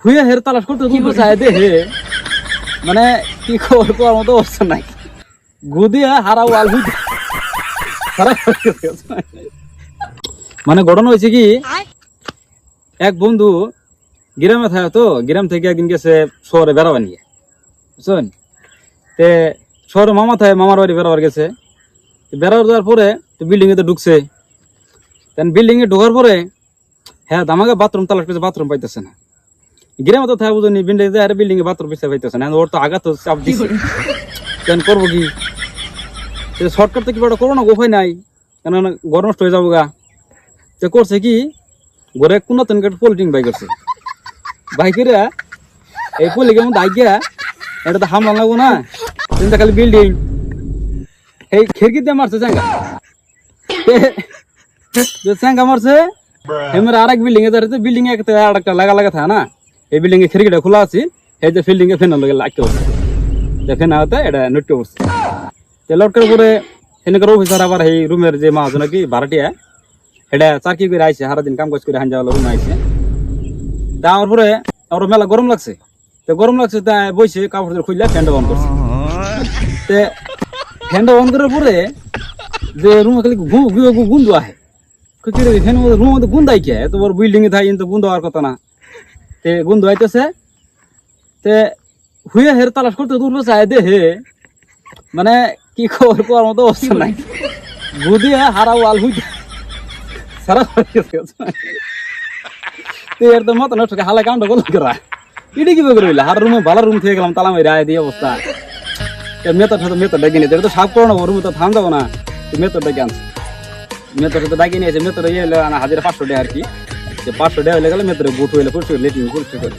হুয়ে হের তালাশ করতে তুলতে চায় দেহে মানে কি খবর করার মতো অবস্থা নাই গুদিয়া হারা ওয়াল হুই মানে ঘটনা হয়েছে কি এক বন্ধু গ্রামে থাকে তো গ্রাম থেকে একদিন গেছে শহরে বেড়াবার নিয়ে বুঝছেন তে শহরে মামা থাকে মামার বাড়ি বেড়াবার গেছে বেড়াবার যাওয়ার পরে তো বিল্ডিং এ তো ঢুকছে বিল্ডিং এ ঢোকার পরে হ্যাঁ দামাকে বাথরুম তালাশ করছে বাথরুম পাইতেছে না গ্রামে তো থাকে বুঝুনি বিল্ডিং এ বাথরুম পিছিয়ে পাইতেছে না ওর তো আঘাত চাপ দিচ্ছে কেন করবো কি শর্টকাট তো কি বড় করবো না গোফাই নাই কেন ঘর নষ্ট হয়ে যাবো গা যে করছে কি ঘরে কোনো পলিটিং বাই করছে বাইকের এই পলি কেমন দায় গিয়া এটা তো হামলা লাগবো না চিন্তা খালি বিল্ডিং এই খিড়কি দিয়ে মারছে চ্যাঙ্গা মারছে এমন আর এক বিল্ডিং এ দাঁড়িয়ে বিল্ডিং এ একটা লাগা লাগা থাকে না এই বিল্ডিং এ খিড়কিটা খোলা আছে এই যে ফিল্ডিং এ ফেন লাগে লাগতে হচ্ছে ফেন হতে এটা নটকে পড়ছে লটকার পরে সেনেকার অফিসার আবার এই রুমের যে মাহাজন কি ভাড়াটিয়া এটা চাকরি করে আইসে সারাদিন কাম কাজ করে হান যাওয়া রুমে আইসে দেওয়ার পরে আমার মেলা গরম লাগছে তো গরম লাগছে তা বইছে কাপড় খুললে ফ্যানটা অন করছে ফ্যানটা অন করার পরে যে রুমে খালি গুন্দ আহে ফ্যান রুমের মধ্যে গুন্দ আই কে এত বড় বিল্ডিং এ থাকে কিন্তু গুন্দ হওয়ার কথা না তে গুন্দ আইতেছে তে হুয়ে হের তালাশ করতে তুলতে চায় দেহে মানে কি খবর করার মতো অবস্থা নাই গুদিয়া হারা ওয়াল হুই সারা এর তো মত নষ্ট হালা কাউন্ট গোল করা এটি কি করে হইলা হার রুমে ভালো রুম থেকে গেলাম তালা মেরে আয় দিয়ে অবস্থা মেতর ডাকি নিয়ে তো সাফ করো না রুমে তো থাম যাবো না মেতর ডাকি আনছে মেতর তো ডাকি নিয়েছে মেতর ইয়ে হলে হাজার 500 টাকা আর কি 500 টাকা হলে গেলে মেতরে বুট হইলে পরিষ্কার লেটিং পরিষ্কার করে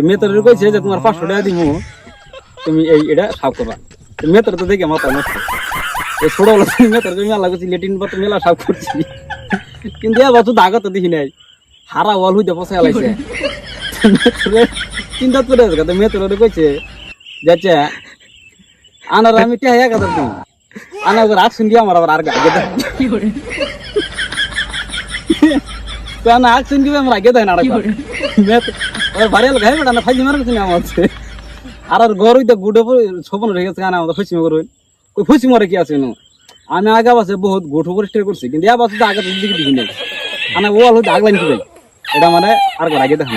মেতরের কইছে যে তোমার 500 টাকা দিব তুমি এই এটা সাফ করবা মেতর তো দেখে মাথা নষ্ট এই ছোট বলো মেতর তুমি মেলা করছি লেটিন পথ মেলা সাফ করছি কিন্তু এ বছর দাগা তো দেখি নাই হারা ওয়াল হইতে পয়সা লাইছে চিন্তা করে আছে মেতরে কইছে যাচ্ছে আনার আমি টিয়া 1000 দিই আনা ওর আকশন দিয়ে আমার আবার আর আগে দেয় তো আনা আকশন দিবে আমার আগে দেয় না মেত ওর বাড়ি লোক খাইবে না ফাইজি মার কিছু না আমার আর ঘর হইতে গুড়ে ছোপন রেখে গেছে আনা আমাদের ফুসি করবেন কই ফুসি মরে কি আছে আমি আগে বাসে বহুত গোঠো পরিষ্কার করছি কিন্তু এ বাসে আগে দিকে দেখি নাই আনা ওয়াল হইতে আগলাইন কি এটা মানে আর ঘর আগে দেখা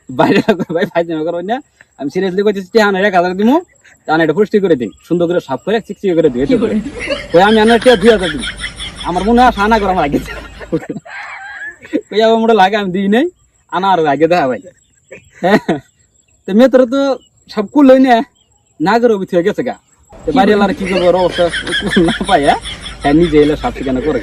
বাইরে ভাই ফাইজি মার করবেন না আমি সিরিয়াসলি কইছি টিয়া 1000 দিমু তাহলে এটা পরিষ্কার করে দিন সুন্দর করে সাফ করে চিকচিক করে দিই কই আমি আনার টিয়া 2000 দিই আমার মনে হয় সানা করে আমার আগে কই আমার মনে লাগে আমি দিই নাই আনা আর আগে দেখা ভাই হ্যাঁ তো মেতরে তো সব কুল লই না করে অভিত হয়ে গেছে গা বাড়ি এলার কি করবো অবস্থা না পাই হ্যাঁ নিজে এলে সাফ ঠিকানা করে